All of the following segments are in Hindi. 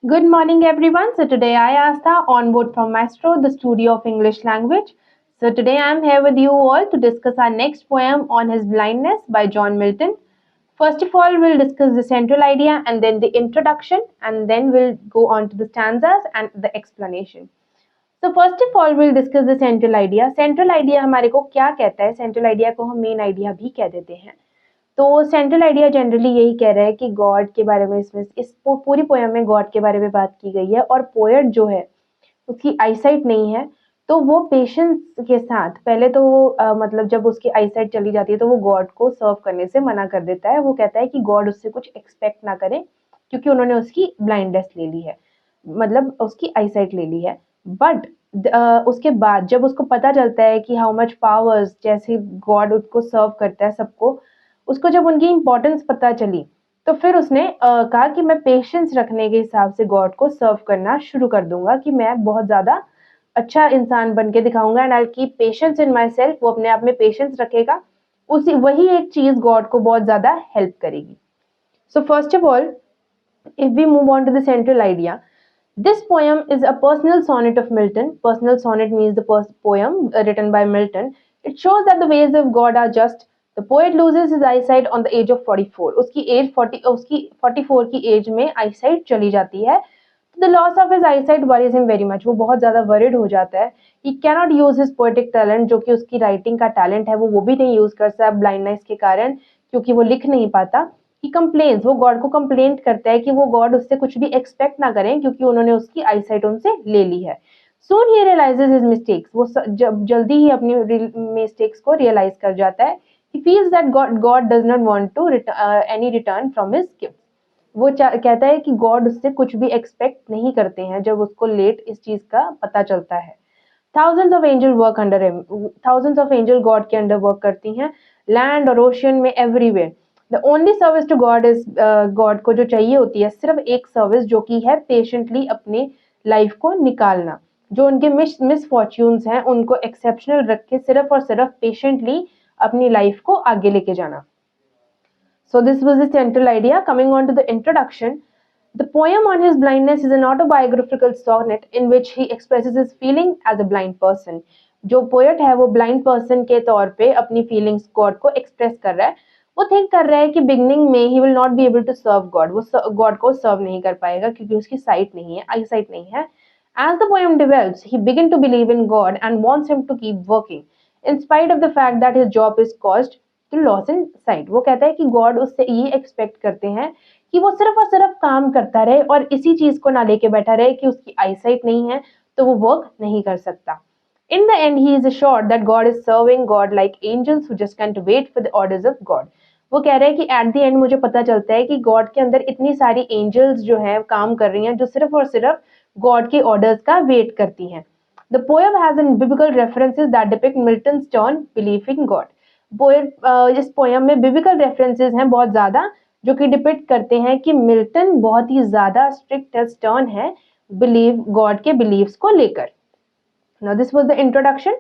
Good morning, everyone. So today I Asta on board from Maestro, the studio of English language. So today I am here with you all to discuss our next poem on his blindness by John Milton. First of all, we'll discuss the central idea and then the introduction, and then we'll go on to the stanzas and the explanation. So first of all, we'll discuss the central idea. Central idea हमारे को क्या कहता है? Central idea को हम main idea भी कह देते हैं. तो सेंट्रल आइडिया जनरली यही कह रहा है कि गॉड के बारे में इसमें पूरी पोयम में गॉड के बारे में बात की गई है और पोएट जो है उसकी आईसाइट नहीं है तो वो पेशेंस के साथ पहले तो वो मतलब जब उसकी आईसाइट चली जाती है तो वो गॉड को सर्व करने से मना कर देता है। वो कहता है कि गॉड उससे कुछ एक्सपेक्ट ना करे क्योंकि उन्होंने उसकी ब्लाइंडनेस ले ली है, मतलब उसकी आईसाइट ले ली है। बट उसके बाद जब उसको पता चलता है कि हाउ मच पावर्स जैसे गॉड उसको सर्व करता है सबको, उसको जब उनकी इम्पोर्टेंस पता चली तो फिर उसने कहा कि मैं पेशेंस रखने के हिसाब से गॉड को सर्व करना शुरू कर दूंगा, कि मैं बहुत ज़्यादा अच्छा इंसान बन के दिखाऊंगा and I keep patience in my self. वो अपने आप में पेशेंस रखेगा, उसी वही एक चीज़ गॉड को बहुत ज़्यादा हेल्प करेगी। So first of all, if we move on to the central idea, this poem is a personal sonnet of Milton. Personal sonnet means the poem written by Milton. It shows that the ways of God are just. The poet loses his eyesight on the age of 44. उसकी एज 40, उसकी 44 की एज में आईसाइट चली जाती है। The loss of his eyesight worries him very much. वो बहुत ज़्यादा worried हो जाता है. He cannot use his poetic talent, जो कि उसकी राइटिंग का टैलेंट है वो भी नहीं यूज कर सकता ब्लाइंडनेस के कारण, क्योंकि वो लिख नहीं पाता। ही कंप्लेन्स, वो गॉड को कंप्लेंट करता है कि वो गॉड उससे कुछ भी एक्सपेक्ट ना करें क्योंकि उन्होंने उसकी आईसाइट उनसे ले ली है। सून ही रियलाइजेस हिज मिस्टेक्स, वो जब जल्दी ही अपनी मिस्टेक्स को रियलाइज कर जाता है। He feels that God does not want to any return from his gift. वो कहता है कि गॉड उससे कुछ भी एक्सपेक्ट नहीं करते हैं जब उसको लेट इस चीज का पता चलता है। thousands of angel work under him, thousands of angel God के अंडर वर्क करती हैं, लैंड और ओशियन में everywhere. The only service to God is, God को जो चाहिए होती है सिर्फ एक सर्विस, जो कि है पेशेंटली अपने लाइफ को निकालना। जो उनके मिसफॉर्च्यून्स हैं उनको एक्सेप्शनल रख के सिर्फ और सिर्फ पेशेंटली अपनी लाइफ को आगे लेके जाना। So this was the central idea. Coming on to the introduction, the poem on his blindness is an autobiographical sonnet in which he expresses his feeling as a blind person. जो पोएट है वो ब्लाइंड पर्सन के तौर पे अपनी फीलिंग्स गॉड को एक्सप्रेस कर रहा है। वो थिंक कर रहा है कि बिगनिंग में ही will not be able to serve God, वो गॉड को सर्व नहीं कर पाएगा क्योंकि उसकी साइट नहीं है, आई साइट नहीं है। As the poem develops, he begins to believe in God and wants him to keep working, in spite of the fact that his job is caused to loss in sight. वो कहता है कि गॉड उससे ये एक्सपेक्ट करते हैं कि वो सिर्फ और सिर्फ काम करता रहे और इसी चीज को ना लेके बैठा रहे कि उसकी आईसाइट नहीं है तो वो वर्क नहीं कर सकता। In the end, he is assured that God is serving God like angels who just can't wait for the orders of God. वो कह रहे हैं कि एट द एंड मुझे पता चलता है कि गॉड के अंदर इतनी सारी एंजल्स जो हैं काम कर रही हैं जो सिर्फ और सिर्फ गॉड के ऑर्डर्स का वेट करती हैं। The poem has an biblical references that depict Milton's stern belief in God. Poet इस पोयम में बिब्लिकल रेफरेंसेस हैं बहुत ज्यादा जो कि डिपिक्ट करते हैं कि मिल्टन बहुत ही ज्यादा स्ट्रिक्ट है, स्टर्न है बिलीव गॉड के बिलीव्स को लेकर। Now this was the introduction.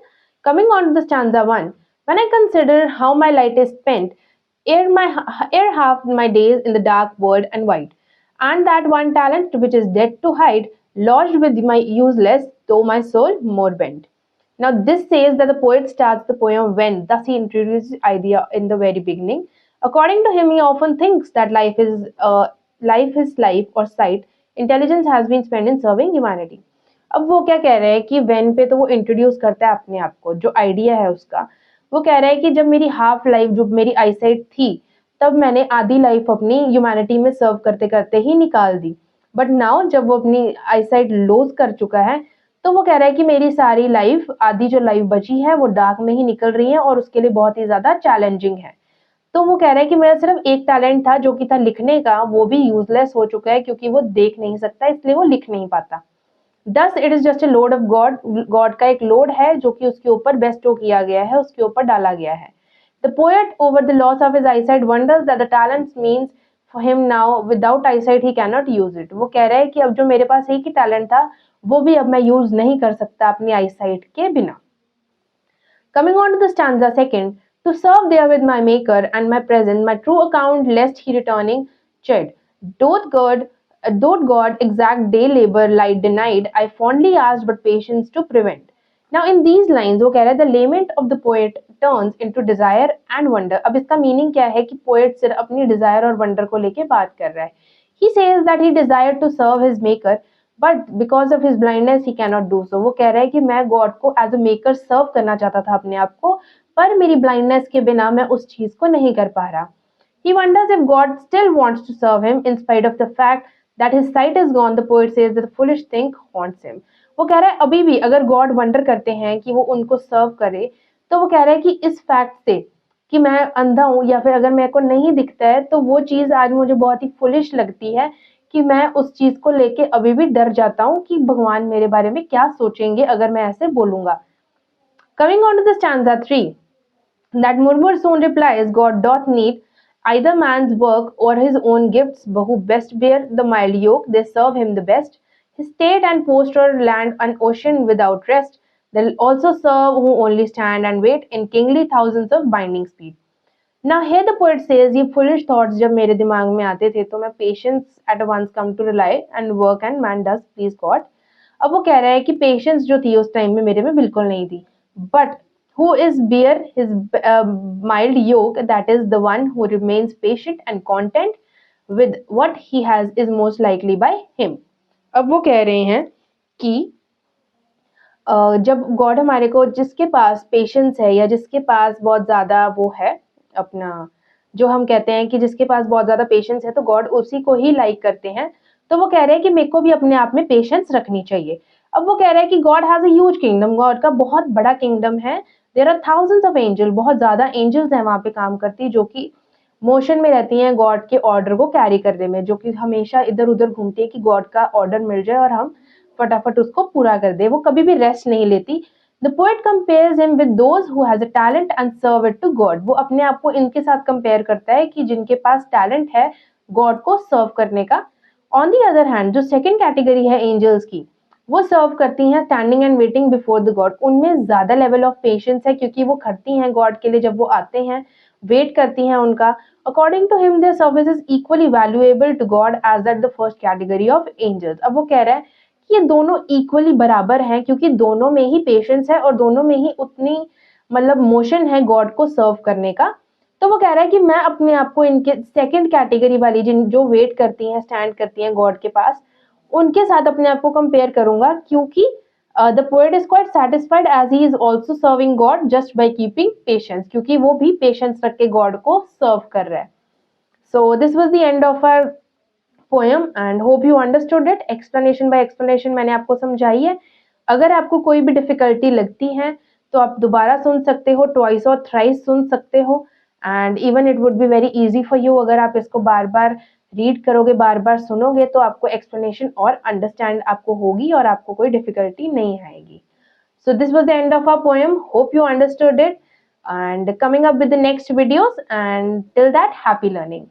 Coming on to the stanza 1. When I consider how my light is spent, ere half my days in the dark world and wide, and that one talent which is dead to hide, lodged with my useless, though my soul more bent. Now this says that the poet starts the poem when, thus he introduces the idea in the very beginning. According to him, he often thinks that life is life or sight. Intelligence has been spent in serving humanity. अब वो क्या कह रहे हैं कि वेन पे तो वो इंट्रोड्यूस करता है अपने आप को, जो आइडिया है उसका। वो कह रहा है कि जब मेरी हाफ लाइफ, जो मेरी आईसाइट थी, तब मैंने आधी लाइफ अपनी ह्यूमैनिटी में सर्व करते करते ही निकाल दी। बट नाउ जब वो अपनी आईसाइट लॉस कर चुका है तो वो कह रहा है कि मेरी सारी लाइफ, आधी जो लाइफ बची है वो डार्क में ही निकल रही है और उसके लिए बहुत ही ज्यादा चैलेंजिंग है। तो वो कह रहा है कि मेरा सिर्फ एक टैलेंट था जो कि था लिखने का, वो भी यूजलेस हो चुका है क्योंकि वो देख नहीं सकता, इसलिए वो लिख नहीं पाता। Thus it is just a load of God, God का एक लोड है जो कि उसके ऊपर बेस्टो किया गया है, उसके ऊपर डाला गया है। The poet over the loss of his eyesight wonders that the talent means for him now without eyesight he can not use it. वो कह रहा है कि अब जो मेरे पास एक ही टैलेंट था वो भी अब मैं यूज नहीं कर सकता अपनी आईसाइट के बिना। Coming on to the stanza second, to serve there with my maker and my present, my true account, lest he returning chid. Doth God Though God exact day labor light denied, I fondly asked but patience to prevent. Now in these lines वो कह रहा है the lament of the poet turns into desire and wonder. अब इसका मीनिंग क्या है कि पोएट सिर्फ अपनी डिजायर और वंडर को लेके बात कर रहा है. He says that he desired to serve his maker, but because of his blindness he cannot do so. वो कह रहा है कि मैं गॉड को एज अ मेकर सर्व करना चाहता था अपने आप को, पर मेरी ब्लाइंडनेस के बिना मैं उस चीज को नहीं कर पा रहा. He wonders if God still wants to serve him in spite of the fact that his sight is gone. The poet says that the foolish thing haunts him. वो कह रहा है अभी भी अगर गॉड वंडर करते हैं कि वो उनको सर्व करे, तो वो कह रहा है कि इस फैक्ट से कि मैं अंधा हूं या फिर अगर मेरे को नहीं दिखता है, तो वो चीज आज मुझे बहुत ही फुलिश लगती है कि मैं उस चीज को लेके अभी भी डर जाता हूँ कि भगवान मेरे बारे में क्या सोचेंगे अगर मैं ऐसे बोलूंगा. Coming on to the stanza 3, that murmur soon replies, God doth need either man's work or his own gifts, who best bear the mild yoke, they serve him the best. His state and post or land and ocean without rest, they'll also serve who only stand and wait in kingly thousands of binding speed. Now here the poet says, ये foolish thoughts जब मेरे दिमाग में आते थे तो मैं patience at once come to rely and work and man does please God. अब वो कह रहा है कि patience जो थी उस टाइम में मेरे में बिल्कुल नहीं थी. But who is bear his mild yoke, that is the one who remains patient and content with what he has is most likely by him. अब वो कह रहे हैं कि जब गॉड हमारे को जिसके पास पेशेंस है या जिसके पास बहुत ज़्यादा वो है अपना, जो हम कहते हैं कि जिसके पास बहुत ज़्यादा पेशेंस है तो गॉड उसी को ही लाइक करते हैं. तो वो कह रहे हैं कि मेरे को भी अपने आप में पेशेंस रखनी चाहिए. अब वो कह रहा है कि God has a huge kingdom, God का बहुत बड़ा किंगडम है. There are thousands of angel, बहुत ज्यादा एंजल्स हैं वहां पे काम करती, जो कि मोशन में रहती हैं गॉड के ऑर्डर को कैरी करने में, जो कि हमेशा इधर उधर घूमती है कि गॉड का ऑर्डर मिल जाए और हम फटाफट उसको पूरा कर दे. वो कभी भी रेस्ट नहीं लेती. The poet compares him with those who has a talent and serve it to God. वो अपने आप को इनके साथ कंपेयर करता है कि जिनके पास टैलेंट है गॉड को सर्व करने का. ऑन दी अदर हैंड जो सेकंड कैटेगरी है एंजल्स की, वो सर्व करती हैं standing and waiting before the God. उनमें ज्यादा लेवल ऑफ पेशेंस है क्योंकि वो खड़ती हैं गॉड के लिए, जब वो आते हैं वेट करती हैं उनका. According to him their service is equally valuable to God as that the first category of angels. अब वो कह रहा है कि ये दोनों इक्वली बराबर हैं क्योंकि दोनों में ही पेशेंस है और दोनों में ही उतनी मतलब मोशन है गॉड को सर्व करने का. तो वो कह रहा है कि मैं अपने आप को इनके सेकंड कैटेगरी वाली जिन जो वेट करती हैं स्टैंड करती हैं गॉड के पास, उनके साथ अपने आप को कंपेयर करूंगा क्योंकि the poet is quite satisfied as he is also serving God just by keeping patience, क्योंकि वो भी पेशेंस रख के गॉड को सर्व कर रहा है. So this was the end of our poem and hope you understood it. Explanation by explanation मैंने आपको समझाई है. अगर आपको कोई भी डिफिकल्टी लगती है तो आप दोबारा सुन सकते हो, ट्वाइस और थ्राइस सुन सकते हो, and even it would be very easy for you. अगर आप इसको बार बार रीड करोगे, बार बार सुनोगे, तो आपको एक्सप्लेनेशन और अंडरस्टैंड आपको होगी और आपको कोई डिफिकल्टी नहीं आएगी. So this was the end of our poem. Hope you understood it and coming up with the next videos, and till that, happy learning.